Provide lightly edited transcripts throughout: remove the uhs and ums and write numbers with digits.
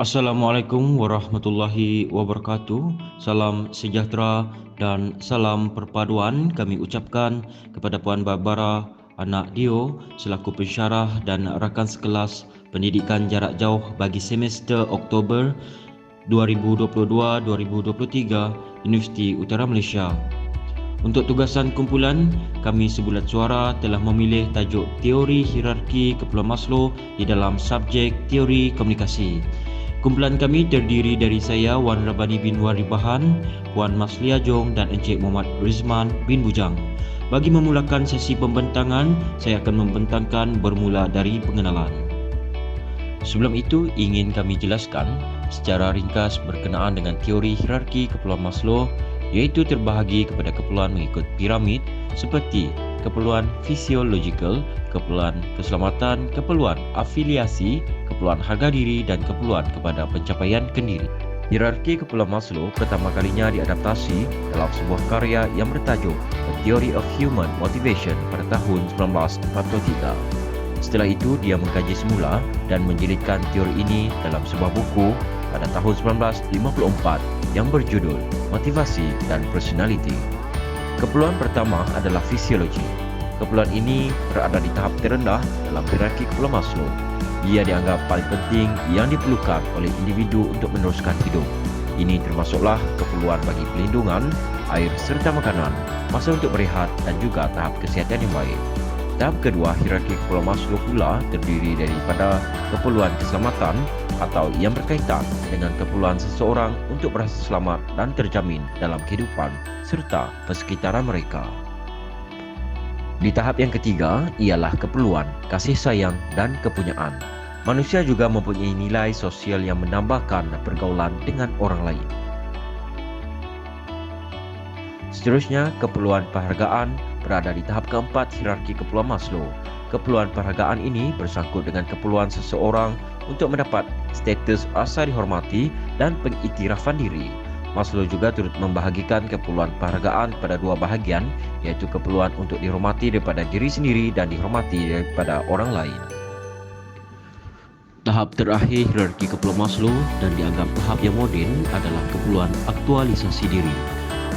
Assalamualaikum warahmatullahi wabarakatuh. Salam sejahtera dan salam perpaduan kami ucapkan kepada Puan Barbara anak Dio selaku pensyarah dan rakan sekelas pendidikan jarak jauh bagi semester Oktober 2022-2023 Universiti Utara Malaysia. Untuk tugasan kumpulan, kami sebulat suara telah memilih tajuk Teori Hierarki Keperluan Maslow di dalam subjek Teori Komunikasi. Kumpulan kami terdiri dari saya, Wan Rabani bin Waribahan, Puan Maslia Jong dan Encik Muhammad Rizman bin Bujang. Bagi memulakan sesi pembentangan, saya akan membentangkan bermula dari pengenalan. Sebelum itu, ingin kami jelaskan secara ringkas berkenaan dengan teori hierarki keperluan Maslow, iaitu terbahagi kepada keperluan mengikut piramid seperti keperluan fisiologikal, keperluan keselamatan, keperluan afiliasi, keperluan harga diri dan keperluan kepada pencapaian kendiri. Hierarki keperluan Maslow pertama kalinya diadaptasi dalam sebuah karya yang bertajuk A Theory of Human Motivation pada tahun 1943. Setelah itu, dia mengkaji semula dan menjilidkan teori ini dalam sebuah buku pada tahun 1954 yang berjudul Motivasi dan Personality. Keperluan pertama adalah fisiologi. Keperluan ini berada di tahap terendah dalam hierarki keperluan Maslow. Ia dianggap paling penting yang diperlukan oleh individu untuk meneruskan hidup. Ini termasuklah keperluan bagi pelindungan, air serta makanan, masa untuk berehat dan juga tahap kesihatan yang baik. Tahap kedua hierarki keperluan Maslow pula terdiri daripada keperluan keselamatan atau yang berkaitan dengan keperluan seseorang untuk berasa selamat dan terjamin dalam kehidupan serta persekitaran mereka. Di tahap yang ketiga ialah keperluan kasih sayang dan kepunyaan. Manusia juga mempunyai nilai sosial yang menambahkan pergaulan dengan orang lain. Seterusnya, keperluan penghargaan berada di tahap keempat hierarki keperluan Maslow. Keperluan penghargaan ini bersangkut dengan keperluan seseorang untuk mendapat status rasa dihormati dan pengiktirafan diri. Maslow juga turut membahagikan keperluan penghargaan pada dua bahagian, iaitu keperluan untuk dihormati daripada diri sendiri dan dihormati daripada orang lain. Tahap terakhir hierarki keperluan Maslow dan dianggap tahap yang moden adalah keperluan aktualisasi diri.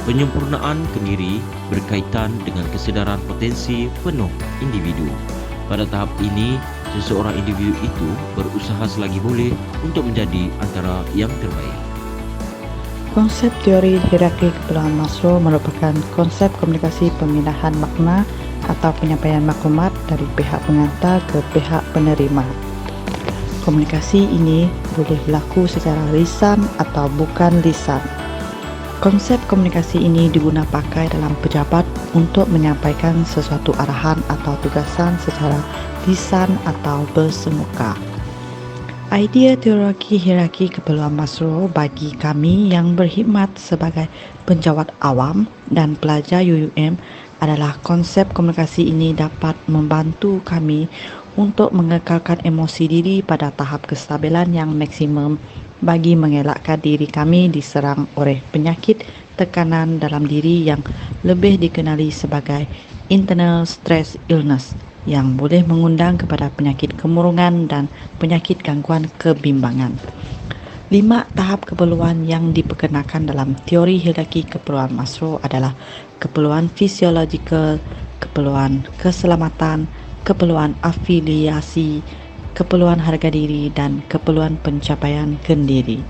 Penyempurnaan kendiri berkaitan dengan kesedaran potensi penuh individu. Pada tahap ini, seseorang individu itu berusaha selagi boleh untuk menjadi antara yang terbaik. Konsep teori hierarki keperluan Maslow merupakan konsep komunikasi pemindahan makna atau penyampaian maklumat dari pihak pengantar ke pihak penerima. Komunikasi ini boleh berlaku secara lisan atau bukan lisan. Konsep komunikasi ini diguna pakai dalam pejabat untuk menyampaikan sesuatu arahan atau tugasan secara lisan atau bersemuka. Idea teori hierarki keperluan Maslow bagi kami yang berkhidmat sebagai penjawat awam dan pelajar UUM adalah konsep komunikasi ini dapat membantu kami untuk mengekalkan emosi diri pada tahap kestabilan yang maksimum bagi mengelakkan diri kami diserang oleh penyakit tekanan dalam diri yang lebih dikenali sebagai internal stress illness yang boleh mengundang kepada penyakit kemurungan dan penyakit gangguan kebimbangan. 5 tahap keperluan yang diperkenalkan dalam teori hierarki keperluan Maslow adalah keperluan fisiologikal, keperluan keselamatan, keperluan afiliasi, keperluan harga diri dan keperluan pencapaian kendiri.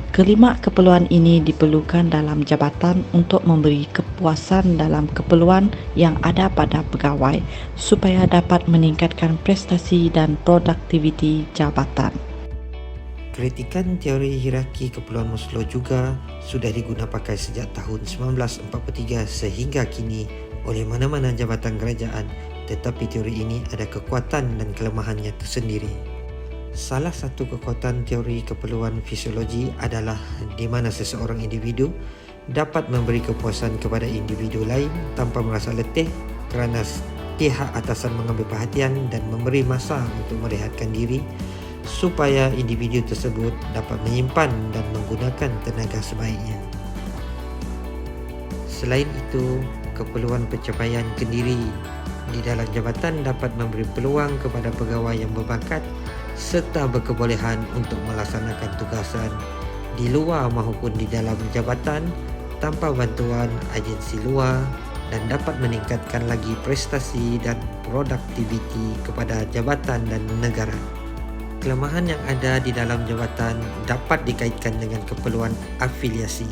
Kelima keperluan ini diperlukan dalam jabatan untuk memberi kepuasan dalam keperluan yang ada pada pegawai supaya dapat meningkatkan prestasi dan produktiviti jabatan. Kritikan teori hierarki keperluan Maslow juga sudah digunakan pakai sejak tahun 1943 sehingga kini oleh mana-mana jabatan kerajaan, tetapi teori ini ada kekuatan dan kelemahannya tersendiri. Salah satu kekuatan teori keperluan fisiologi adalah di mana seseorang individu dapat memberi kepuasan kepada individu lain tanpa merasa letih kerana pihak atasan mengambil perhatian dan memberi masa untuk merehatkan diri supaya individu tersebut dapat menyimpan dan menggunakan tenaga sebaiknya. Selain itu, keperluan pencapaian kendiri di dalam jabatan dapat memberi peluang kepada pegawai yang berbakat serta berkebolehan untuk melaksanakan tugasan di luar maupun di dalam jabatan tanpa bantuan agensi luar dan dapat meningkatkan lagi prestasi dan produktiviti kepada jabatan dan negara. Kelemahan yang ada di dalam jabatan dapat dikaitkan dengan keperluan afiliasi,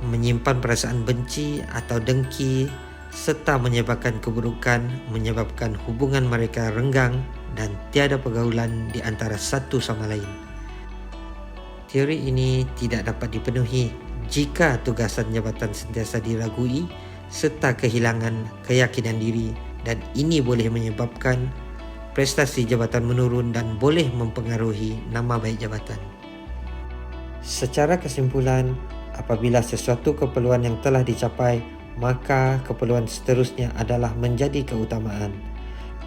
menyimpan perasaan benci atau dengki serta menyebabkan keburukan, menyebabkan hubungan mereka renggang dan tiada pergaulan di antara satu sama lain. Teori ini tidak dapat dipenuhi jika tugasan jabatan sentiasa diragui serta kehilangan keyakinan diri, dan ini boleh menyebabkan prestasi jabatan menurun dan boleh mempengaruhi nama baik jabatan. Secara kesimpulan, apabila sesuatu keperluan yang telah dicapai, maka keperluan seterusnya adalah menjadi keutamaan.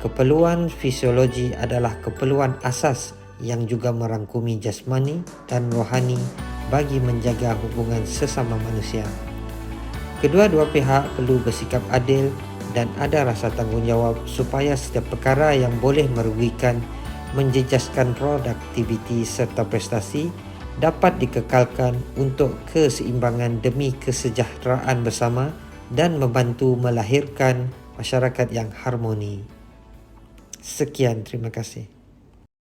Keperluan fisiologi adalah keperluan asas yang juga merangkumi jasmani dan rohani bagi menjaga hubungan sesama manusia. Kedua-dua pihak perlu bersikap adil dan ada rasa tanggungjawab supaya setiap perkara yang boleh merugikan, menjejaskan produktiviti serta prestasi dapat dikekalkan untuk keseimbangan demi kesejahteraan bersama dan membantu melahirkan masyarakat yang harmoni. Sekian, terima kasih.